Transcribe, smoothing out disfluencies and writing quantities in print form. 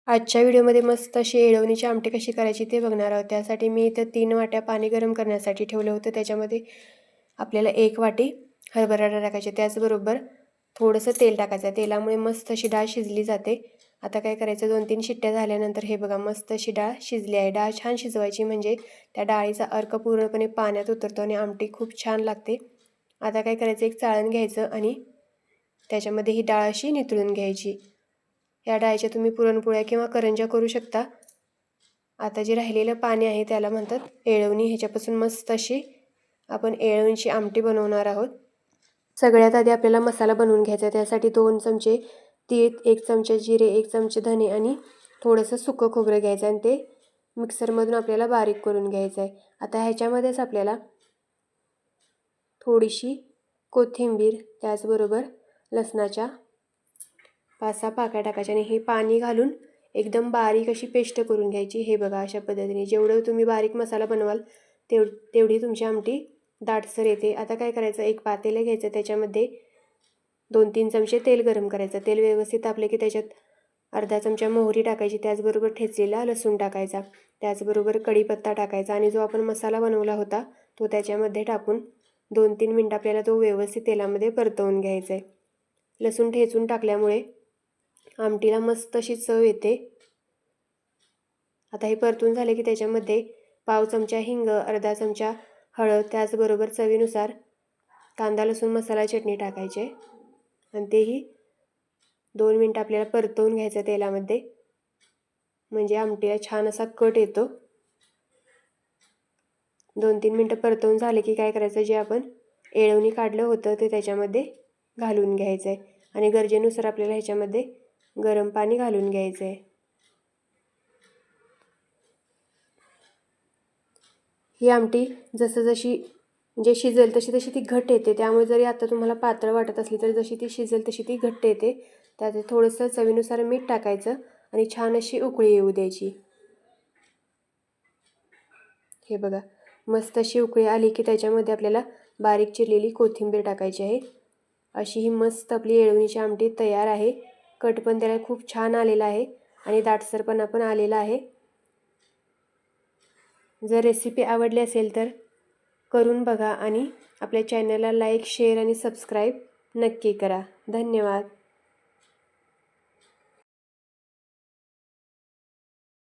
आजच्या व्हिडिओमध्ये मस्त अशी येळवणीची आमटी कशी करायची ते बघणार आहोत। त्यासाठी मी इथं 3 वाट्या पाणी गरम करण्यासाठी ठेवलं होतं। त्याच्यामध्ये आपल्याला 1 वाटी हरभरा डाळ टाकायची, त्याचबरोबर थोडंसं तेल टाकायचं। तेलामुळे मस्त अशी डाळ शिजली जाते। आता काय करायचं, 2-3 शिट्ट्या झाल्यानंतर हे बघा मस्त अशी डाळ शिजली आहे। डाळ छान शिजवायची म्हणजे त्या डाळीचा अर्क पूर्णपणे पाण्यात उतरतो आणि आमटी खूप छान लागते। आता काय करायचं, एक चाळण घ्यायचं आणि त्याच्यामध्ये ही डाळ अशी नितळून घ्यायची। या डाळीच्या तुम्ही पुरणपोळ्या किंवा करंज्या करू शकता। आता जे राहिलेलं पाणी आहे त्याला म्हणतात येळवणी। ह्याच्यापासून मस्त अशी आपण येळवणीची आमटी बनवणार आहोत। सगळ्यात आधी आपल्याला मसाला बनवून घ्यायचा आहे। त्यासाठी 2 चमचे तीळ, 1 चमचा जिरे, 1 चमचे धने आणि थोडंसं सुकं खोबरं घ्यायचं आणि ते मिक्सरमधून आपल्याला बारीक करून घ्यायचं आहे। आता ह्याच्यामध्येच आपल्याला थोडीशी कोथिंबीर, त्याचबरोबर लसणाच्या 5-6 पाकळ्या टाकायच्या आणि हे पाणी घालून एकदम बारीक अशी पेस्ट करून घ्यायची। हे बघा अशा पद्धतीने जेवढं तुम्ही बारीक मसाला बनवाल तेवढी तुमची आमटी दाटसर येते। आता काय करायचं, एक पातेलं घ्यायचं, त्याच्यामध्ये 2-3 चमचे तेल गरम करायचं। तेल व्यवस्थित तापले की त्याच्यात अर्धा चमचा मोहरी टाकायची, त्याचबरोबर ठेचलेला लसूण टाकायचा, त्याचबरोबर कढीपत्ता टाकायचा आणि जो आपण मसाला बनवला होता तो त्याच्यामध्ये टाकून 2-3 मिनिटं आपल्याला तो व्यवस्थित तेलामध्ये परतवून घ्यायचा आहे। लसूण ठेचून टाकल्यामुळे आमटीला मस्त अशी चव येते। आता हे परतून झाले की त्याच्यामध्ये पाव चमचा हिंग, अर्धा चमचा हळद, त्याचबरोबर चवीनुसार कांदा लसूण मसाला चटणी टाकायचे आणि तेही 2 मिनिटं आपल्याला परतवून घ्यायचं तेलामध्ये, म्हणजे आमटीला छान असा कट येतो। 2-3 मिनिटं परतवून झाले की काय करायचं, जे आपण येळवणी काढलं होतं ते त्याच्यामध्ये घालून घ्यायचं आहे आणि गरजेनुसार आपल्याला ह्याच्यामध्ये गरम पाणी घालून घ्यायचं आहे। ही आमटी जशी म्हणजे शिजेल तशी ती घट्ट येते। त्यामुळे जरी आता तुम्हाला पातळ वाटत असली तर जशी ती शिजेल तशी ती घट्ट येते। त्यात थोडंसं चवीनुसार मीठ टाकायचं आणि छान अशी उकळी येऊ द्यायची। हे बघा मस्त अशी उकळी आली की त्याच्यामध्ये आपल्याला बारीक चिरलेली कोथिंबीर टाकायची आहे। अशी ही मस्त आपली येळवणीची आमटी तयार आहे। कट पण त्याला खूप छान आलेला आहे आणि दाटसरपणा पण आलेला आहे। जर रेसिपी आवडली असेल तर करून बघा आणि आपल्या चॅनलला लाईक, शेअर आणि सबस्क्राईब नक्की करा। धन्यवाद।